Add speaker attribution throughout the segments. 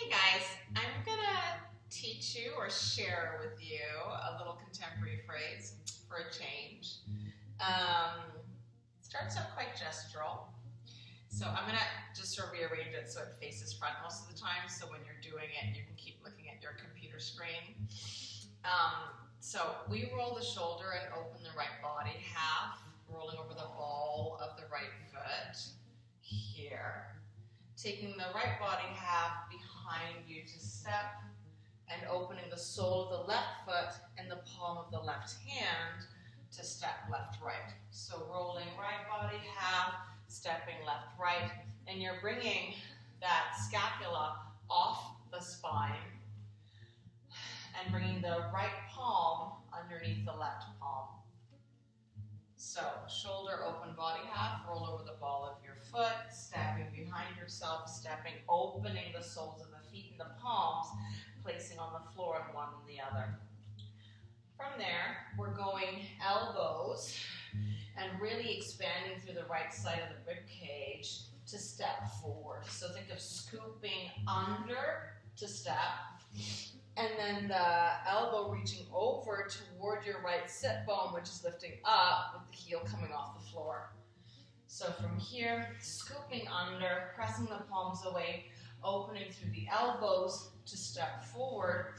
Speaker 1: Hey guys, I'm gonna teach you or share with you a little contemporary phrase for a change. It starts out quite gestural. So I'm gonna just sort of rearrange it so it faces front most of the time, so when you're doing it, you can keep looking at your computer screen. So we roll the shoulder and open the right body half, rolling over the ball of the right foot here. Taking the right body half behind you to step and opening the sole of the left foot and the palm of the left hand to step left, right. So rolling right body half, stepping left, right, and you're bringing that scapula off the spine and bringing the right palm underneath the left palm. So shoulder, open body half, roll over the ball of your foot, stepping behind yourself, stepping, opening the soles of the feet and the palms, placing on the floor and one and the other. From there, we're going elbows and really expanding through the right side of the rib cage to step forward. So think of scooping under to step, and then the elbow reaching over toward your right sit bone, which is lifting up with the heel coming off the floor. So from here, scooping under, pressing the palms away, opening through the elbows to step forward,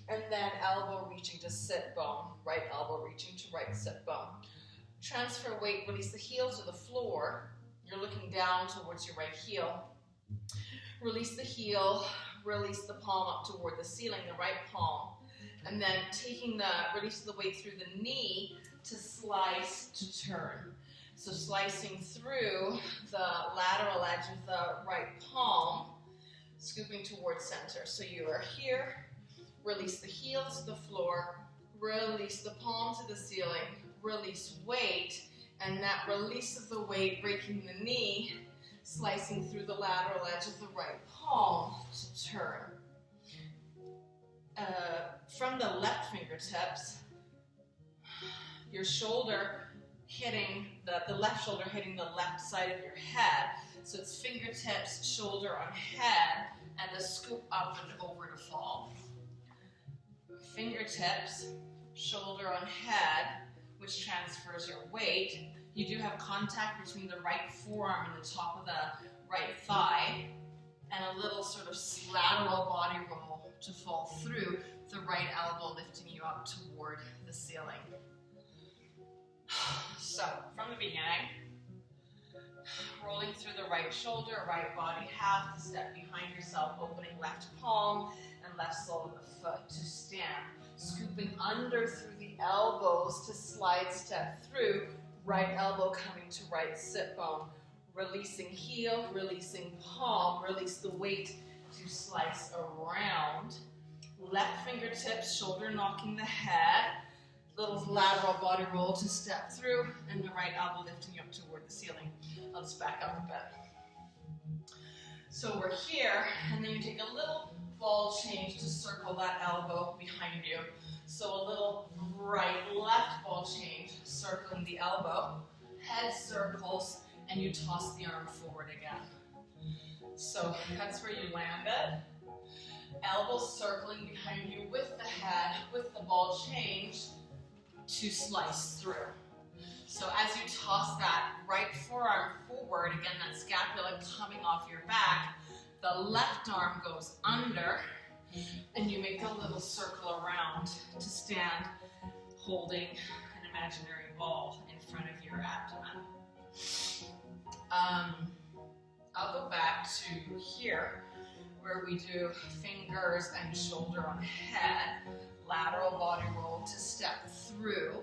Speaker 1: and then elbow reaching to sit bone, right elbow reaching to right sit bone. Transfer weight, release the heel to the floor. You're looking down towards your right heel. Release the heel, release the palm up toward the ceiling, the right palm, and then taking the release of the weight through the knee to slice to turn. So slicing through the lateral edge of the right palm, scooping towards center. So you are here, release the heel to the floor, release the palm to the ceiling, release weight, and that release of the weight, breaking the knee, slicing through the lateral edge of the right palm to turn. From the left fingertips, your shoulder hitting, the left shoulder hitting the left side of your head. So it's fingertips, shoulder on head, and the scoop up and over to fall. Fingertips, shoulder on head, which transfers your weight. You do have contact between the right forearm and the top of the right thigh, and a little sort of lateral body roll to fall through, the right elbow lifting you up toward the ceiling. So, from the beginning, rolling through the right shoulder, right body half to step behind yourself, opening left palm and left sole of the foot to stand. Scooping under through the elbows to slide step through, right elbow coming to right sit bone. Releasing heel, releasing palm, release the weight to slice around. Left fingertips, shoulder knocking the head. Little lateral body roll to step through, and the right elbow lifting you up toward the ceiling. I'll just back up a bit. So we're here, and then you take a little ball change to circle that elbow behind you. So a little right-left ball change, circling the elbow. Head circles, and you toss the arm forward again. So that's where you landed. Elbows circling behind you with the head, with the ball change, to slice through. So as you toss that right forearm forward, again that scapula coming off your back, the left arm goes under, and you make a little circle around to stand holding an imaginary ball in front of your abdomen. I'll go back to here where we do fingers and shoulder on head, lateral body roll to step through.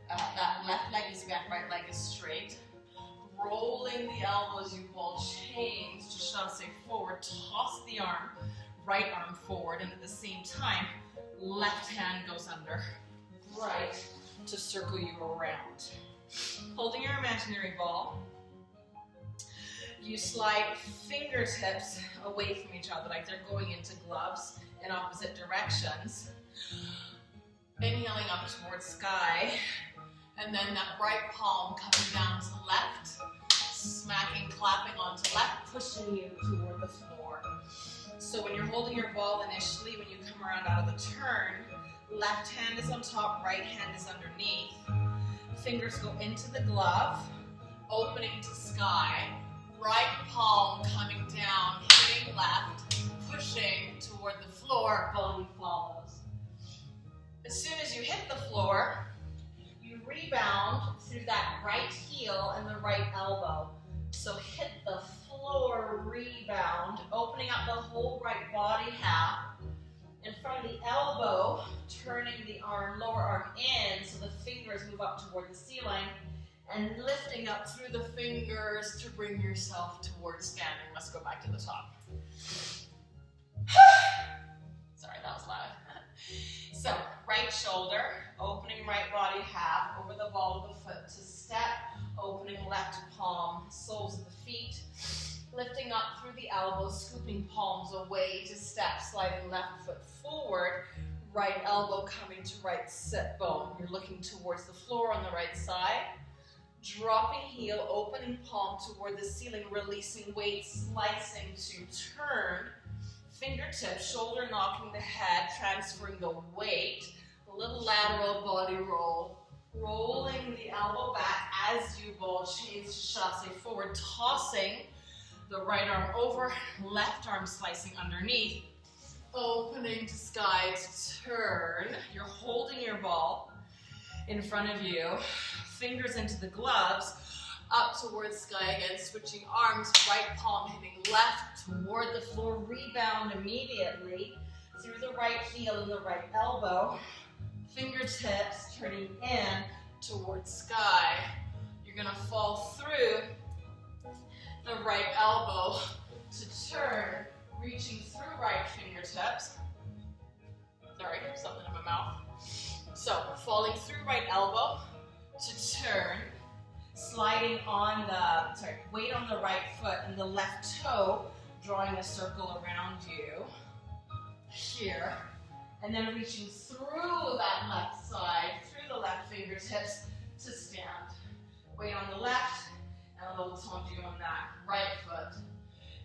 Speaker 1: That left leg is bent, right leg is straight. Rolling the elbows, you ball change to shove, say forward, toss the arm, right arm forward, and at the same time, left hand goes under, right, to circle you around. Holding your imaginary ball, you slide fingertips away from each other, like they're going into gloves in opposite directions. Inhaling up towards sky, and then that right palm coming down to left, smacking, clapping onto left, pushing you toward the floor. So when you're holding your ball initially, when you come around out of the turn, left hand is on top, right hand is underneath. Fingers go into the glove, opening to sky. Right palm coming down, hitting left, pushing toward the floor, body follows. As soon as you hit the floor, you rebound through that right heel and the right elbow. So hit the floor, rebound, opening up the whole right body half. In front of the elbow, turning the arm, lower arm in so the fingers move up toward the ceiling. And lifting up through the fingers to bring yourself towards standing. Let's go back to the top. Sorry, that was loud. So, right shoulder, opening right body half over the ball of the foot to step, opening left palm, soles of the feet, lifting up through the elbows, scooping palms away to step, sliding left foot forward, right elbow coming to right sit bone. You're looking towards the floor on the right side. Dropping heel, opening palm toward the ceiling, releasing weight, slicing to turn. Fingertips, shoulder knocking the head, transferring the weight. A little lateral body roll. Rolling the elbow back as you ball change to chasse forward, tossing the right arm over, left arm slicing underneath. Opening to sky to turn. You're holding your ball in front of you. Fingers into the gloves, up towards sky again, switching arms, right palm hitting left toward the floor, rebound immediately through the right heel and the right elbow, fingertips turning in towards sky. You're gonna fall through the right elbow to turn, reaching through right fingertips. Sorry, something in my mouth. So, falling through right elbow, to turn, sliding on the, weight on the right foot and the left toe, drawing a circle around you, here, and then reaching through that left side, through the left fingertips to stand. Weight on the left, and a little tendu on that right foot.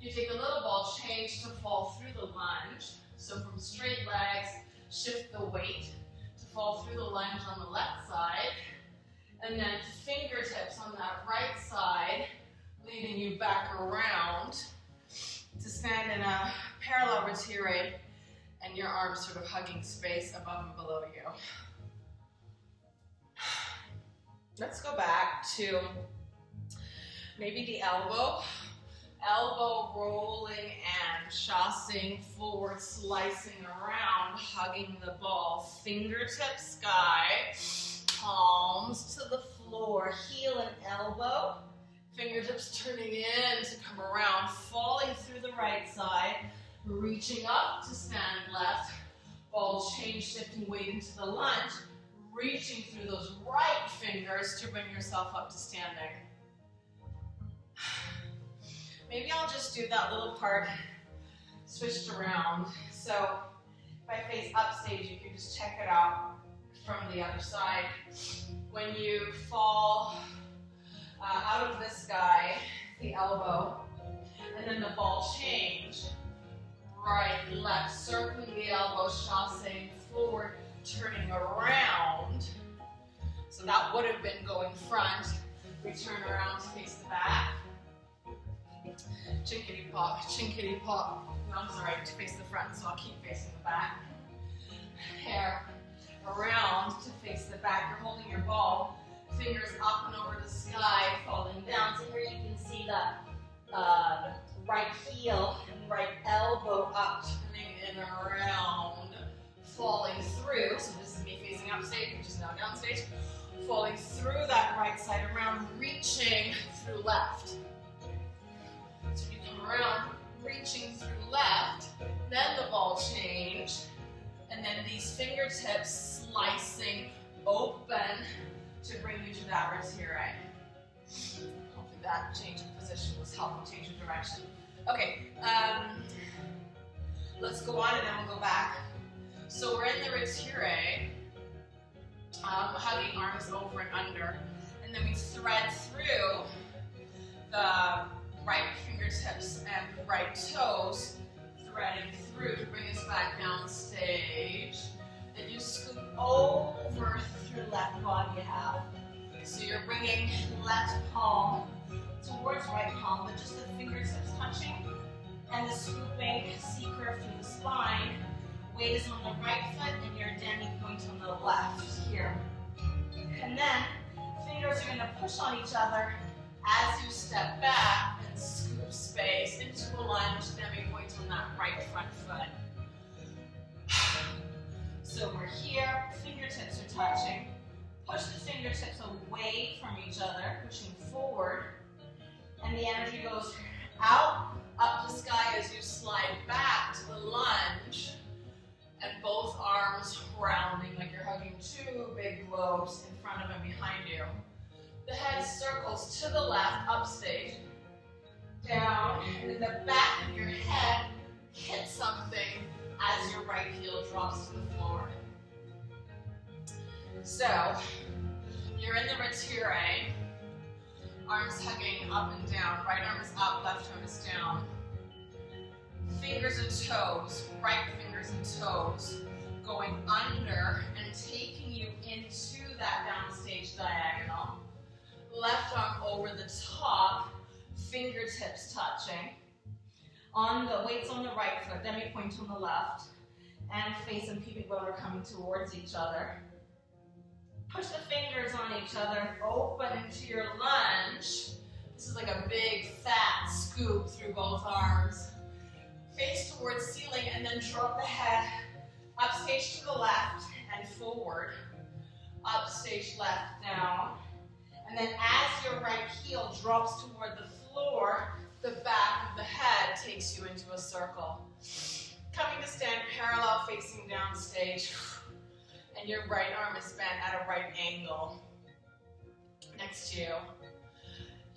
Speaker 1: You take a little ball change to fall through the lunge, so from straight legs, shift the weight to fall through the lunge on the left side, and then fingertips on that right side, leading you back around to stand in a parallel retire and your arms sort of hugging space above and below you. Let's go back to maybe the elbow rolling and chassing forward, slicing around, hugging the ball, fingertips sky, palms to the floor, heel and elbow, fingertips turning in to come around, falling through the right side, reaching up to stand left, ball change, shifting weight into the lunge, reaching through those right fingers to bring yourself up to standing. Maybe I'll just do that little part switched around. So if I face upstage, you can just check it out from the other side. When you fall out of this guy, the elbow, and then the ball change, right, left, circling the elbow, chassing forward, turning around. So that would have been going front. We turn around to face the back. Chinkity pop, chinkity pop. No, I'm sorry, to face the front, so I'll keep facing the back. Hair around to face the back. You're holding your ball, fingers up and over the sky, falling down. So here you can see the right heel and right elbow up, turning in and around, falling through. So this is me facing upstage, which is now downstage. Falling through that right side around, reaching through left. So you come around, reaching through left, then the ball change, and then these fingertips slicing open to bring you to that retire. Hopefully that change of position was helpful, change of direction. Okay, let's go on and then we'll go back. So we're in the retire, hugging arms over and under, and then we thread through the right fingertips and right toes, threading
Speaker 2: left palm towards right palm, but just the fingertips touching, and the scooping C-curve through the spine. Weight is on the right foot and your demi-point on the left here. And then fingers are going to push on each other as you step back and scoop space into a lunge, demi-point on that right front foot. So we're here, fingertips are touching. Push the fingertips away from each other, pushing forward. And the energy goes out, up the sky as you slide back to the lunge. And both arms rounding like you're hugging two big globes in front of and behind you. The head circles to the left, upstage, down, and then the back of your head hits something as your right heel drops to the floor. So, you're in the retiré, arms hugging up and down, right arm is up, left arm is down. Fingers and toes, right fingers and toes, going under and taking you into that downstage diagonal. Left arm over the top, fingertips touching. On the weights on the right foot, demi-point on the left, and face and pubic bone are coming towards each other. Push the fingers on each other, open into your lunge. This is like a big fat scoop through both arms. Face towards ceiling and then drop the head upstage to the left and forward. Upstage left down. And then as your right heel drops toward the floor, the back of the head takes you into a circle. Coming to stand parallel facing downstage. And your right arm is bent at a right angle next to you.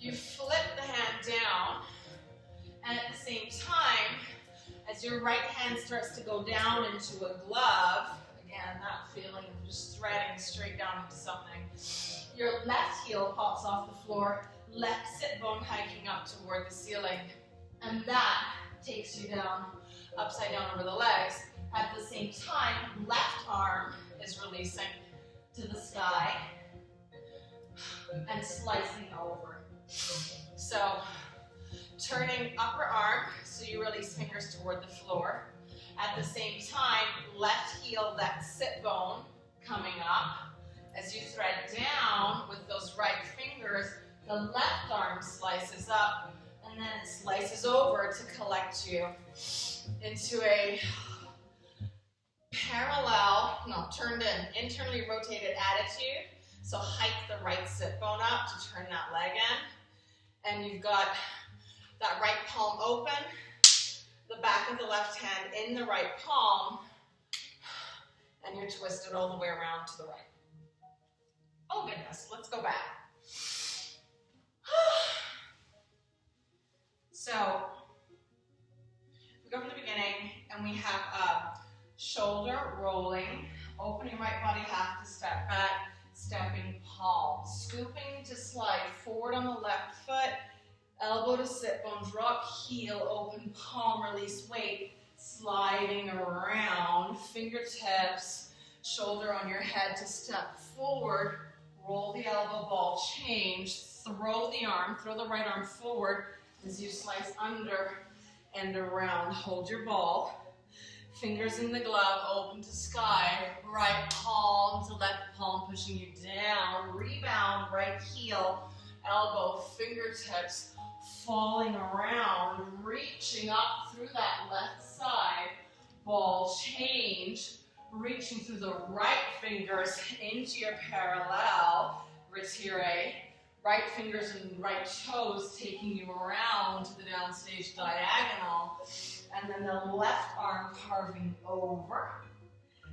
Speaker 2: You flip the hand down, and at the same time, as your right hand starts to go down into a glove, again, that feeling of just threading straight down into something, your left heel pops off the floor, left sit bone hiking up toward the ceiling, and that takes you down, upside down over the legs. At the same time, left arm is releasing to the sky and slicing over. So, turning upper arm, so you release fingers toward the floor. At the same time, left heel, left sit bone coming up. As you thread down with those right fingers, the left arm slices up, and then it slices over to collect you into a turned in, internally rotated attitude. So hike the right sit bone up to turn that leg in. And you've got that right palm open, the back of the left hand in the right palm, and you're twisted all the way around to the right. Oh goodness, let's go back. So, we go from the beginning, and we have shoulder rolling, opening right body half to step back, stepping palm, scooping to slide forward on the left foot, elbow to sit bone, drop heel, open palm, release weight, sliding around, fingertips, shoulder on your head to step forward, roll the elbow ball, change, throw the arm, throw the right arm forward as you slice under and around. Hold your ball. Fingers in the glove, open to sky, right palm to left palm, pushing you down, rebound, right heel, elbow, fingertips, falling around, reaching up through that left side, ball change, reaching through the right fingers into your parallel, retiré, right fingers and right toes taking you around to the downstage diagonal, and then the left arm carving over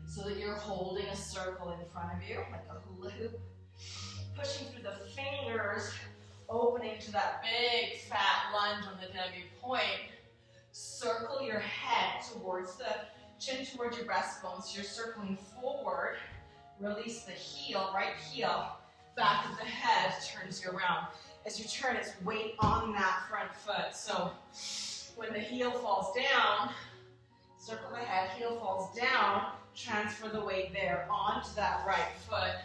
Speaker 2: so that you're holding a circle in front of you, like a hula hoop. Pushing through the fingers, opening to that big fat lunge on the demi-point. Circle your head towards the chin towards your breastbone, so you're circling forward. Release the heel, right heel, back of the head turns you around. As you turn, it's weight on that front foot. So when the heel falls down, circle the head, heel falls down, transfer the weight there onto that right foot,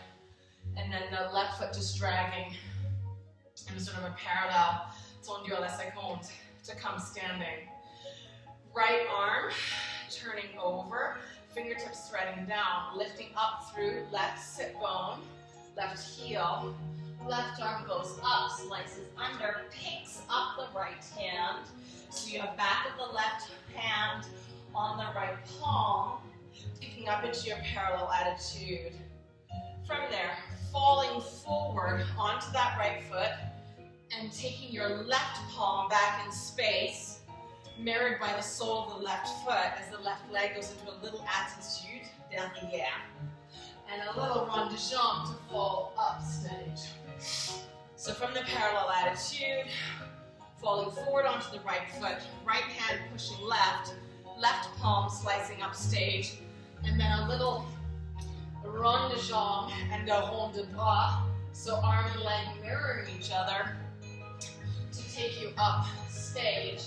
Speaker 2: and then the left foot just dragging in sort of a parallel, tendu à la seconde, to come standing. Right arm turning over, fingertips threading down, lifting up through left sit bone, left heel. Left arm goes up, slices under, picks up the right hand. So you have back of the left hand on the right palm, picking up into your parallel attitude. From there, falling forward onto that right foot and taking your left palm back in space, mirrored by the sole of the left foot as the left leg goes into a little attitude derrière. And a little rond de jambe to fall up stage. So from the parallel attitude, falling forward onto the right foot, right hand pushing left, left palm slicing up stage, and then a little rond de jambe and a rond de bras, so arm and leg mirroring each other to take you up stage,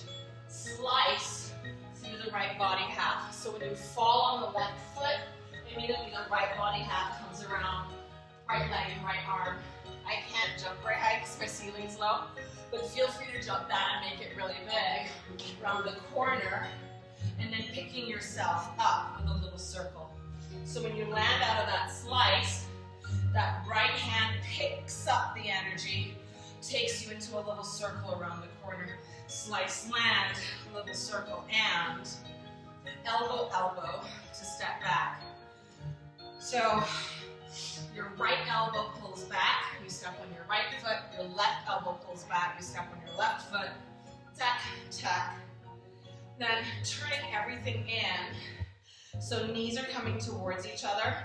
Speaker 2: slice through the right body half. So when you fall on the left foot, immediately the right body half comes around, right leg and right arm. I can't jump very high because my ceiling's low, but feel free to jump that and make it really big. Around the corner, and then picking yourself up with a little circle. So when you land out of that slice, that right hand picks up the energy, takes you into a little circle around the corner. Slice, land, little circle, and elbow, elbow to step back. So your right elbow pulls back, you step on your right foot, your left elbow pulls back, you step on your left foot, tack, tack. Then turning everything in, so knees are coming towards each other,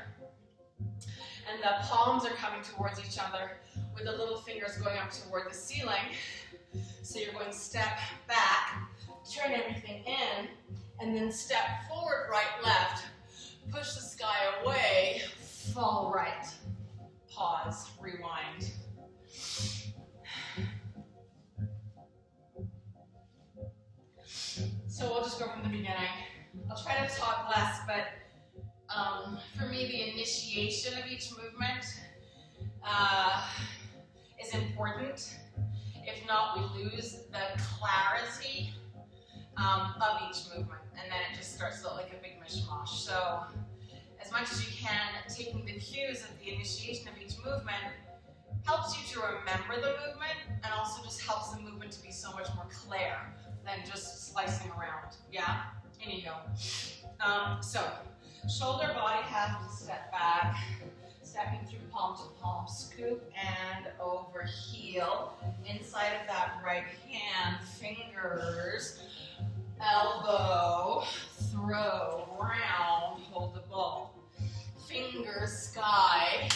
Speaker 2: and the palms are coming towards each other with the little fingers going up toward the ceiling. So you're going step back, turn everything in, and then step forward, right, left, push the sky away, fall right, pause, rewind. So we'll just go from the beginning. I'll try to talk less, but for me the initiation of each movement is important. If not, we lose the clarity of each movement, and then it just starts to look like a big mishmash. So as much as you can, taking the cues at the initiation of each movement helps you to remember the movement, and also just helps the movement to be so much more clear than just slicing around. Yeah? In you go. So, shoulder, body half to step back, stepping through palm to palm, scoop and over heel. Inside of that right hand, fingers, elbow, throw, round, hold the ball. Fingers, sky,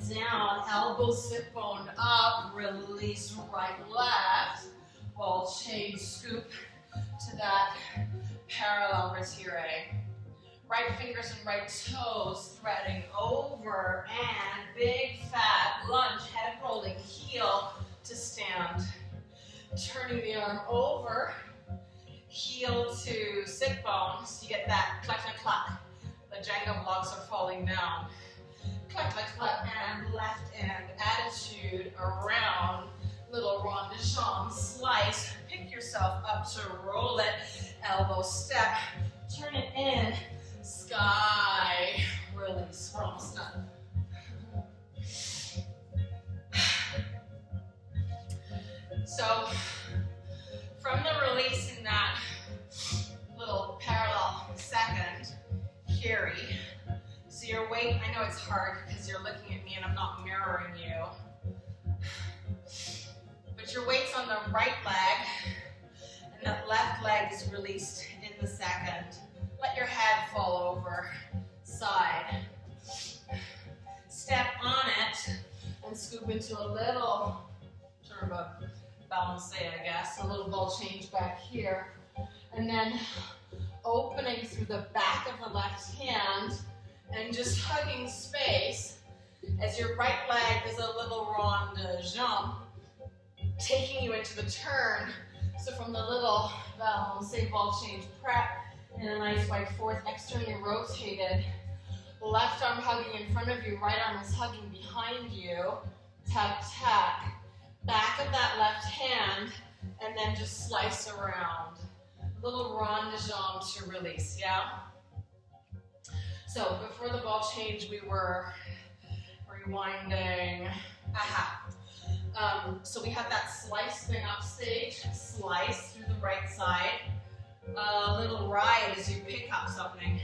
Speaker 2: down, elbow, sit bone up, release right, left, ball change, scoop to that parallel retiré. Right fingers and right toes threading over, and big fat lunge, head rolling, heel to stand. Turning the arm over, heel to sit bone, so you get that clack, clack, clack. The Jenga blocks are falling down. Clack, clack, clack, and left hand attitude around. Little rond de jambe, slice, pick yourself up to roll it, elbow step, turn it in, sky, release from stuff. So, from the release in that little parallel second, carry. So your weight, I know it's hard because you're looking at me and I'm not mirroring you. But your weight's on the right leg, and that left leg is released in the second. Let your head fall over, side. Step on it, and scoop into a little, sort of a balance, I guess, a little ball change back here. And then opening through the back of the left hand, and just hugging space as your right leg does a little rond de jambe, taking you into the turn. So from the little say ball change prep, and a nice wide fourth, externally rotated. Left arm hugging in front of you, right arm is hugging behind you. Tap, tap. back of that left hand, and then just slice around. A little rond de jambe to release, yeah? So before the ball change, we were rewinding. Aha. So we have that slice thing upstage, slice through the right side. A little ride as you pick up something.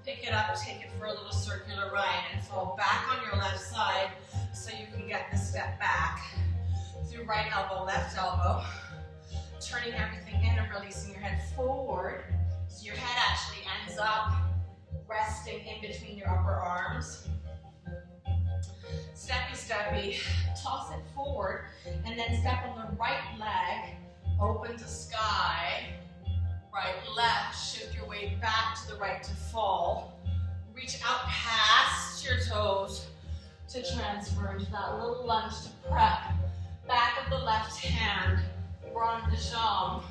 Speaker 2: Pick it up, take it for a little circular ride, and fall back on your left side so you can get the step back. Through right elbow, left elbow. Turning everything in and releasing your head forward. So your head actually ends up resting in between your upper arms. Steppy, steppy, toss it forward, and then step on the right leg, open to sky, right, left, shift your weight back to the right to fall. Reach out past your toes to transfer into that little lunge to prep. Back of the left hand, rond de jambe.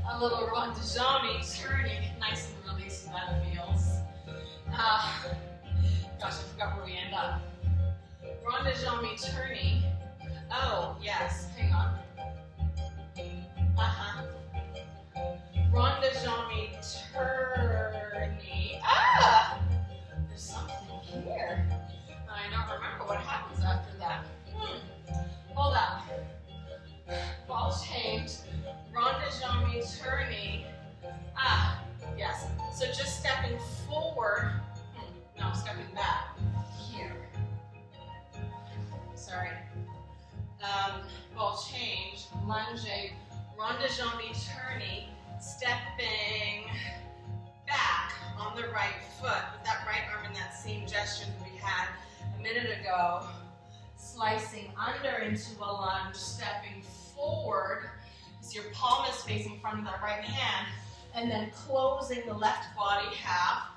Speaker 2: A little rond de jambe, turning, nice and releasing that feels. Gosh, I forgot where we end up. Rond de jambe turning. Oh, yes, hang on. Rond de jambe turning. There's something here. I don't remember what happens after that. Hold up. Ball change. Rond de jambe turning. Yes. So just stepping forward. No, stepping back. Here. Sorry. Ball change. Lunging. Rond de jambe turning. Stepping back on the right foot with that right arm in that same gesture that we had a minute ago. Slicing under into a lunge, stepping forward as your palm is facing front of that right hand, and then closing the left body half.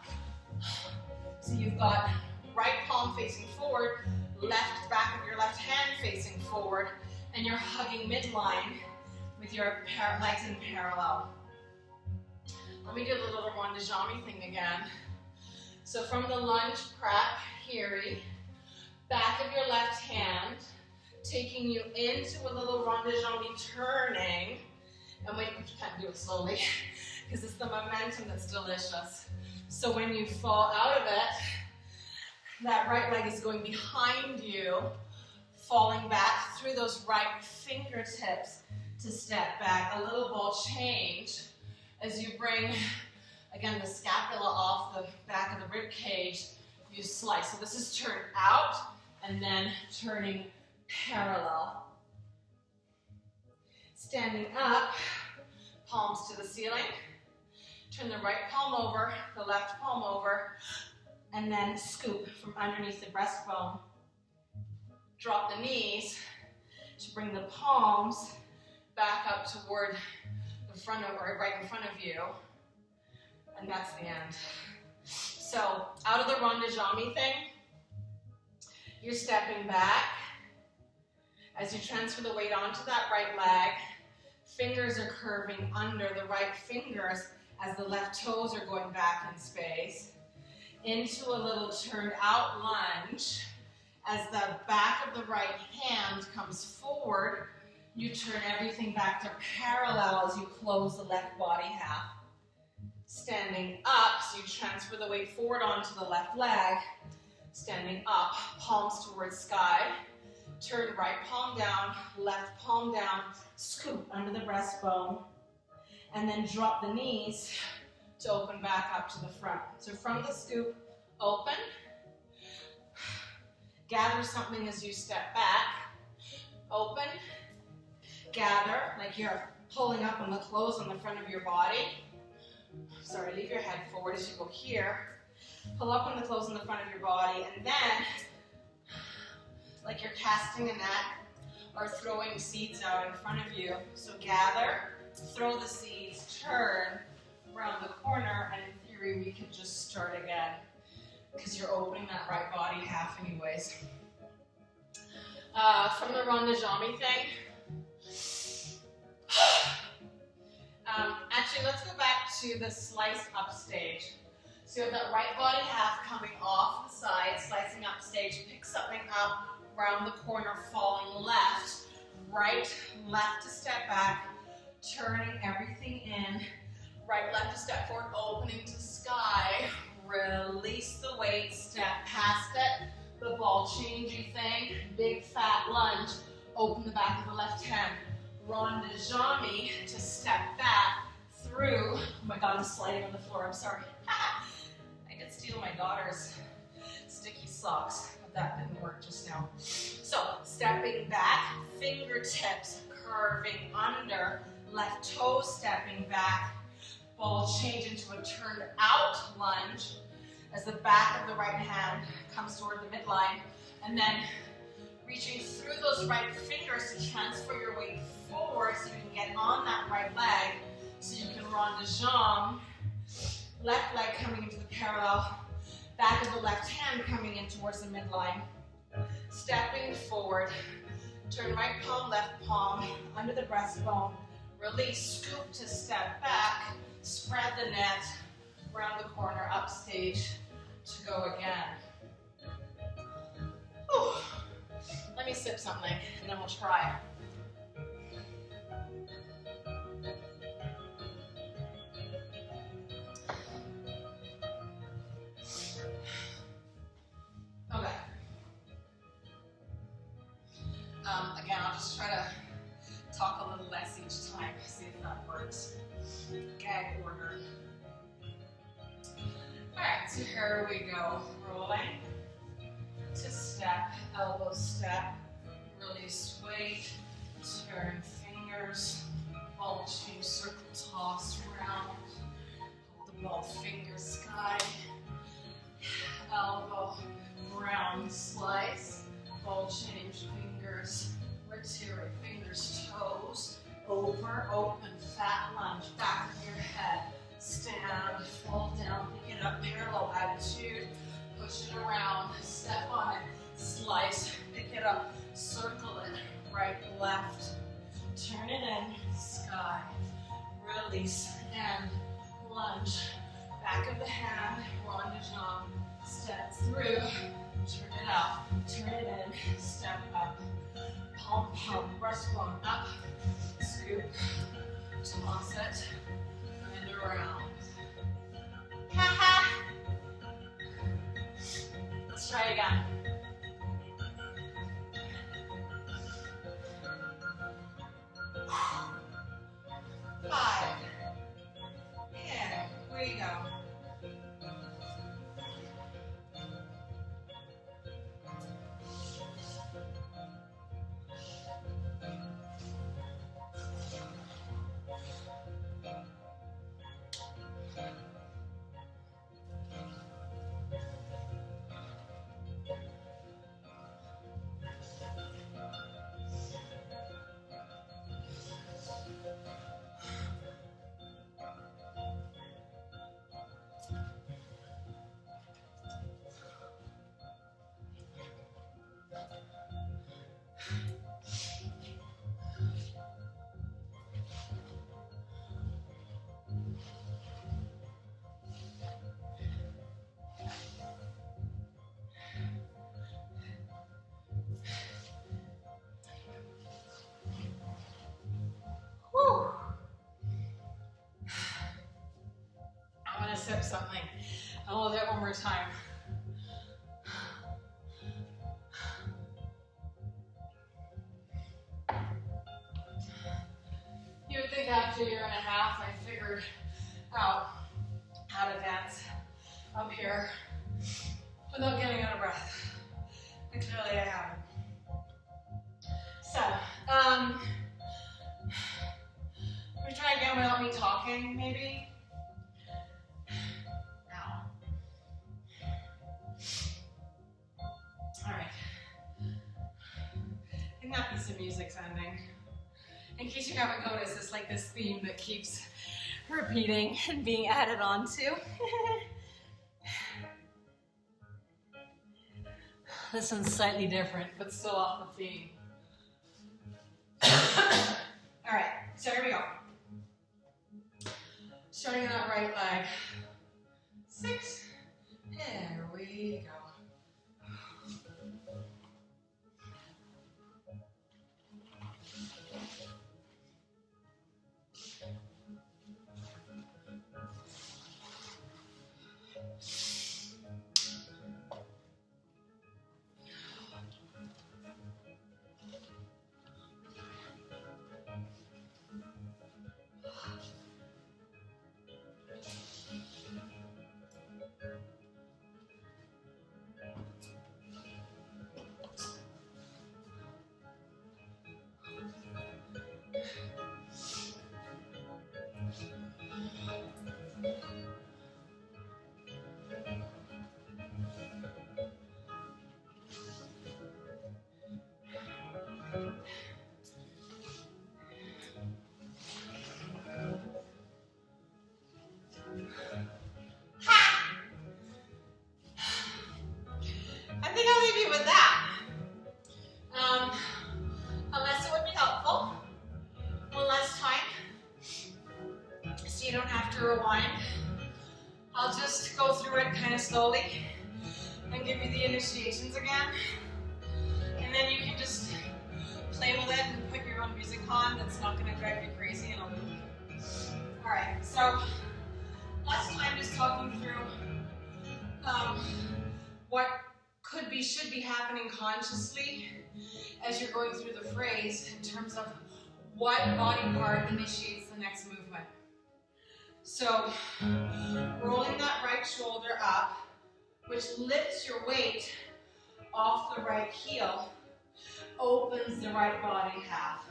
Speaker 2: So you've got right palm facing forward, left back of your left hand facing forward, and you're hugging midline with your legs in parallel. Let me do the little rond de jambe thing again. So from the lunge prep, here, back of your left hand, taking you into a little rond de jambe turning, and wait, you can't do it slowly, because it's the momentum that's delicious. So when you fall out of it, that right leg is going behind you, falling back through those right fingertips to step back. A little ball change as you bring, again, the scapula off the back of the rib cage, you slice. So this is turn out and then turning parallel. Standing up, palms to the ceiling. Turn the right palm over, the left palm over, and then scoop from underneath the breastbone. Drop the knees to bring the palms back up toward the front of, or right in front of you. And that's the end. So out of the rond de jambe thing, you're stepping back. As you transfer the weight onto that right leg, fingers are curving under the right fingers as the left toes are going back in space. Into a little turned out lunge. As the back of the right hand comes forward, you turn everything back to parallel as you close the left body half. Standing up, so you transfer the weight forward onto the left leg. Standing up, palms towards sky. Turn right palm down, left palm down, scoop under the breastbone, and then drop the knees to open back up to the front. So from the scoop, open. Gather something as you step back. Open. Gather, like you're pulling up on the clothes on the front of your body. Sorry, leave your head forward as you go here. Pull up on the clothes on the front of your body, and then, like you're casting a net or throwing seeds out in front of you. So gather, throw the seeds, turn around the corner, and in theory we could just start again because you're opening that right body half anyways. From the rond de jambe thing, actually let's go back to the slice up stage. So you have that right body half coming off the side, slicing up stage, pick something up, round the corner, falling left, right, left to step back, turning everything in, right, left to step forward, opening to sky, release the weight, step past it, the ball changey thing, big fat lunge, open the back of the left hand, rond de jambe to step back through, oh my God, I'm sliding on the floor, I'm sorry. I could steal my daughter's sticky socks, but that didn't work just now. So, stepping back, fingertips curving under, left toe stepping back, ball change into a turned out lunge as the back of the right hand comes toward the midline, and then reaching through those right fingers to transfer your weight forward so you can get on that right leg, so you can rond de jambe, left leg coming into the parallel, back of the left hand coming in towards the midline, stepping forward, turn right palm, left palm under the breastbone, release, scoop to step back, spread the net, round the corner, upstage to go again. Whew. Let me sip something and then we'll try. Okay. Again, I'll just try to talk a little less each time, see if that works. Gag order. Alright, so here we go. Rolling to step, elbow step, release weight, turn fingers, ball change, circle toss round, hold the ball, fingers sky, elbow, round slice, ball change, fingers, rotate, fingers, toes, over, open, fat lunge, back of your head, stand, fall down, pick it up, parallel attitude, push it around, step on it, slice, pick it up, circle it, right, left, turn it in, sky, release, and lunge, back of the hand, rond de jambe, step through, turn it out, turn it in, step up, palm, palm, breastbone up, scoop, toss it, and around. Ha-ha! Let's try again. Five. Here we go. Sip something. I'll do it one more time. You would think after a year and a half I figured out how to dance up here without getting out of breath. And clearly I haven't. So, we try again without me talking, maybe. That piece of music's ending. In case you haven't noticed, it's like this theme that keeps repeating and being added on to. This one's slightly different, but still off the theme. All right, so here we go. Starting on that right leg. 6. Here we go. after a while. I'll just go through it kind of slowly and give you the initiations again. And then you can just play with it and put your own music on that's not going to drive you crazy. And all right, so last time just talking through what could be, should be happening consciously as you're going through the phrase in terms of what body part initiates the next movement. So, rolling that right shoulder up, which lifts your weight off the right heel, opens the right body half.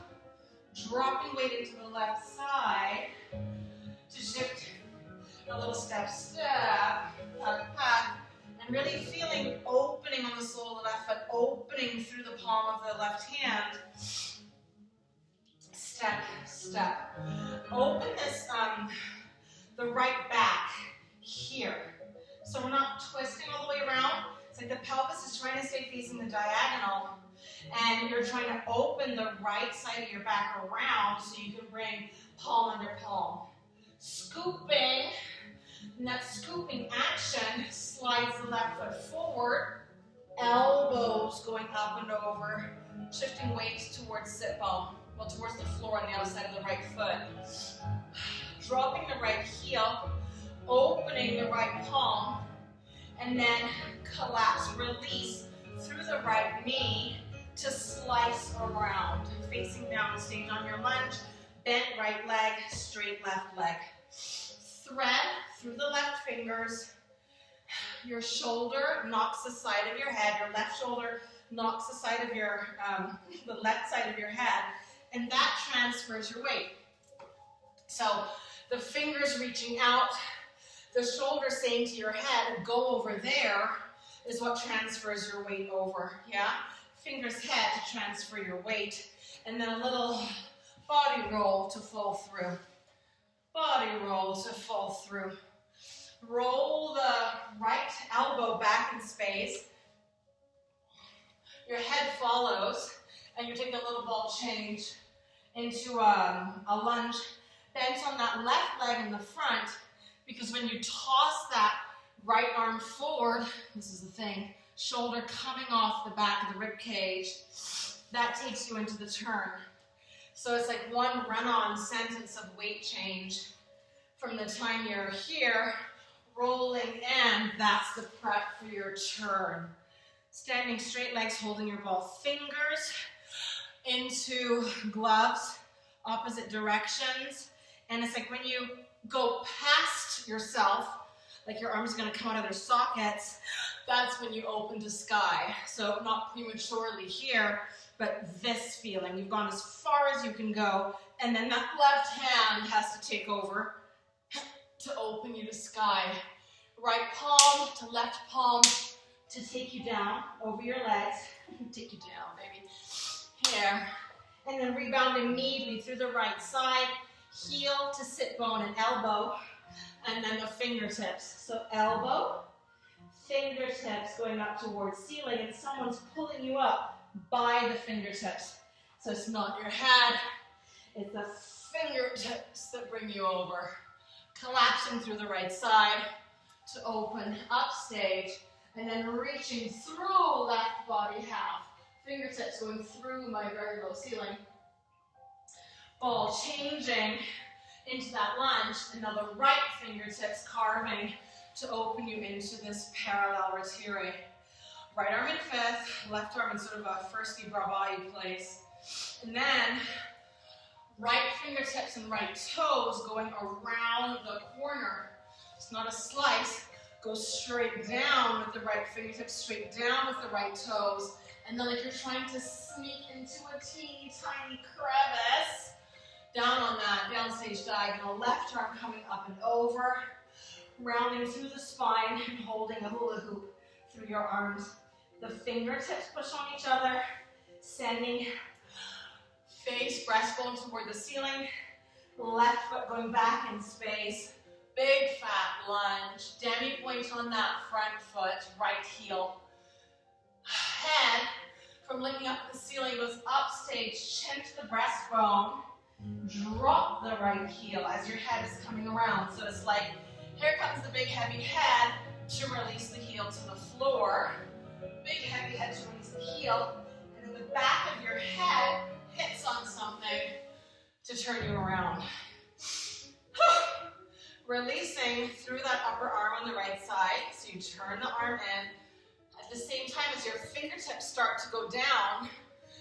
Speaker 2: Dropping weight into the left side to shift a little step, up, and really feeling opening on the sole of the left foot, opening through the palm of the left hand. Step. Open this, the right back here. So we're not twisting all the way around. It's like the pelvis is trying to stay facing the diagonal, and you're trying to open the right side of your back around so you can bring palm under palm. Scooping, and that scooping action slides the left foot forward, elbows going up and over, shifting weight towards sit bone, well, towards the floor on the outside of the right foot. Dropping the right heel, opening the right palm, and then collapse, release through the right knee to slice around, facing downstage on your lunge, bent right leg, straight left leg. Thread through the left fingers, your shoulder knocks the side of your head, your left shoulder knocks the side of your, the left side of your head, and that transfers your weight. So the fingers reaching out, the shoulder saying to your head, go over there, is what transfers your weight over, yeah? Fingers head to transfer your weight, and then a little body roll to fall through. Body roll to fall through. Roll the right elbow back in space. Your head follows, and you take a little ball change into a lunge, bent on that left leg in the front, because when you toss that right arm forward, this is the thing, shoulder coming off the back of the rib cage, that takes you into the turn. So it's like one run-on sentence of weight change from the time you're here, rolling in, that's the prep for your turn. Standing straight legs, holding your ball. Fingers into gloves, opposite directions. And it's like when you go past yourself, like your arms are gonna come out of their sockets, that's when you open to sky. So not prematurely here, but this feeling. You've gone as far as you can go, and then that left hand has to take over to open you to sky. Right palm to left palm to take you down over your legs. Take you down, baby. Here. And then rebound immediately through the right side, heel to sit bone and elbow, and then the fingertips. So elbow, fingertips going up towards ceiling, and someone's pulling you up by the fingertips. So it's not your head, it's the fingertips that bring you over. Collapsing through the right side to open up stage, and then reaching through left body half. Fingertips going through my very low ceiling. Ball changing into that lunge, and now the right fingertips carving to open you into this parallel retire. Right arm in fifth, left arm in sort of a firsty bravai place. And then right fingertips and right toes going around the corner. It's not a slice. Go straight down with the right fingertips, straight down with the right toes. And then like you're trying to sneak into a teeny tiny crevice. Down on that downstage diagonal, left arm coming up and over. Rounding through the spine and holding a hula hoop through your arms. The fingertips push on each other, sending face, breastbone toward the ceiling. Left foot going back in space. Big fat lunge. Demi-point on that front foot, right heel. Head, from looking up at the ceiling, goes up stage, chin to the breastbone. drop the right heel as your head is coming around. So it's like, here comes the big heavy head to release the heel to the floor. Big heavy head to release the heel. And then the back of your head hits on something to turn you around. Releasing through that upper arm on the right side. So you turn the arm in. At the same time as your fingertips start to go down,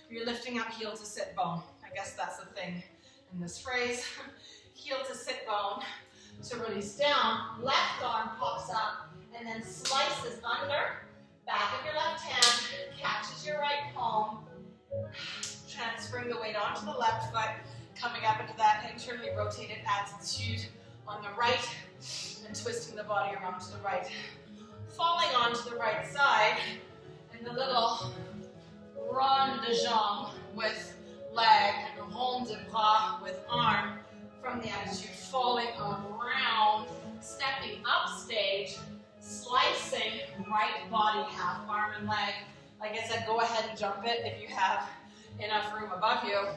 Speaker 2: you're lifting up heel to sit bone. I guess that's the thing in this phrase. Heel to sit bone. So release down, left arm pops up and then slices under. Back of your left hand catches your right palm. Transferring the weight onto the left foot, coming up into that internally rotated attitude on the right and twisting the body around to the right. Falling onto the right side in the little rond de jambe with leg and rond de bras with arm from the attitude, falling around, stepping up stage, slicing right body half, arm and leg. Like I said, go ahead and jump it if you have enough room above you.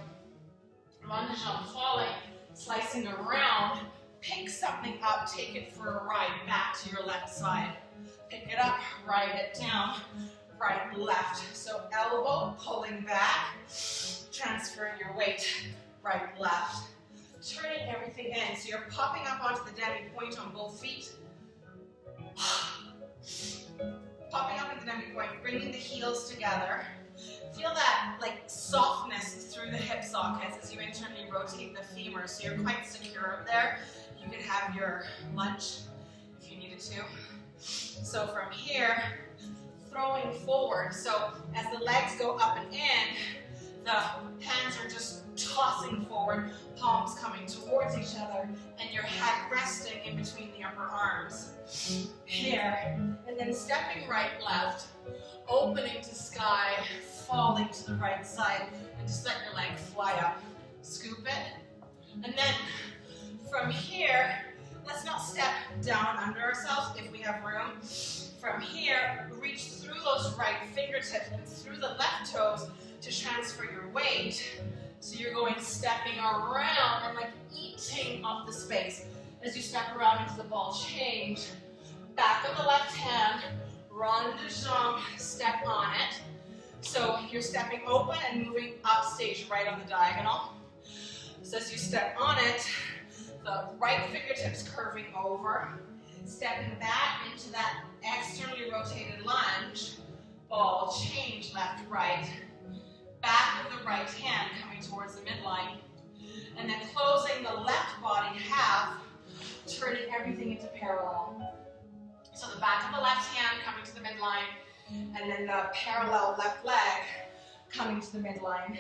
Speaker 2: Rond de jambe, falling, slicing around, pick something up, take it for a ride back to your left side. Pick it up, ride it down, right, left. So elbow pulling back, transferring your weight, right, left. Turning everything in. So you're popping up onto the demi-point on both feet. Popping up into demi-point, bringing the heels together. Feel that like softness through the hip sockets as you internally rotate the femur. So you're quite secure up there. You can have your lunch if you needed to. So from here, throwing forward. So as the legs go up and in, the hands are just tossing forward, palms coming towards each other, and your head resting in between the upper arms. Here, and then stepping right, left, opening to sky, falling to the right side, and just let your leg fly up. Scoop it. And then from here, let's not step down under ourselves if we have room. From here, reach through those right fingertips and through the left toes to transfer your weight. So you're going stepping around and like eating up the space. As you step around into the ball change, back of the left hand, rond de jambe, step on it. So you're stepping open and moving up stage right on the diagonal. So as you step on it, the right fingertips curving over, stepping back into that externally rotated lunge, ball change left, right, back of the right hand coming towards the midline, and then closing the left body half, turning everything into parallel. So the back of the left hand coming to the midline, and then the parallel left leg coming to the midline.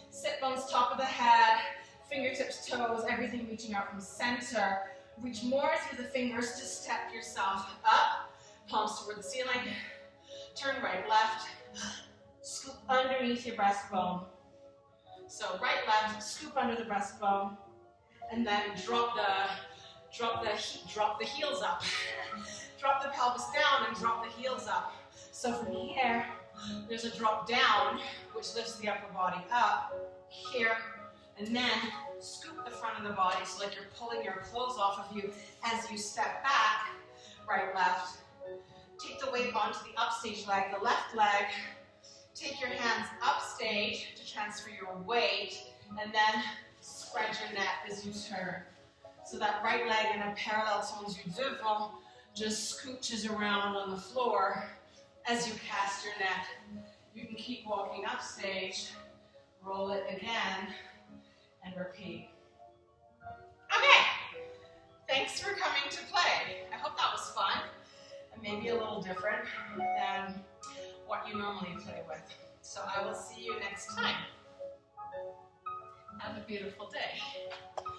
Speaker 2: Sit bones, top of the head, fingertips, toes, everything reaching out from center. Reach more through the fingers to step yourself up. Palms toward the ceiling. Turn right, left. Scoop underneath your breastbone. So right, left, scoop under the breastbone, and then drop the heels up. Drop the pelvis down and drop the heels up. So from here, there's a drop down, which lifts the upper body up. Here, and then scoop the front of the body so like you're pulling your clothes off of you as you step back, right, left. Take the weight onto the upstage leg, the left leg. Take your hands upstage to transfer your weight, and then spread your neck as you turn. So that right leg in a parallel tendu devant just scooches around on the floor as you cast your neck. You can keep walking upstage, roll it again, and repeat. Okay, thanks for coming to play. I hope that was fun, and maybe a little different than what you normally play with. So I will see you next time. Have a beautiful day.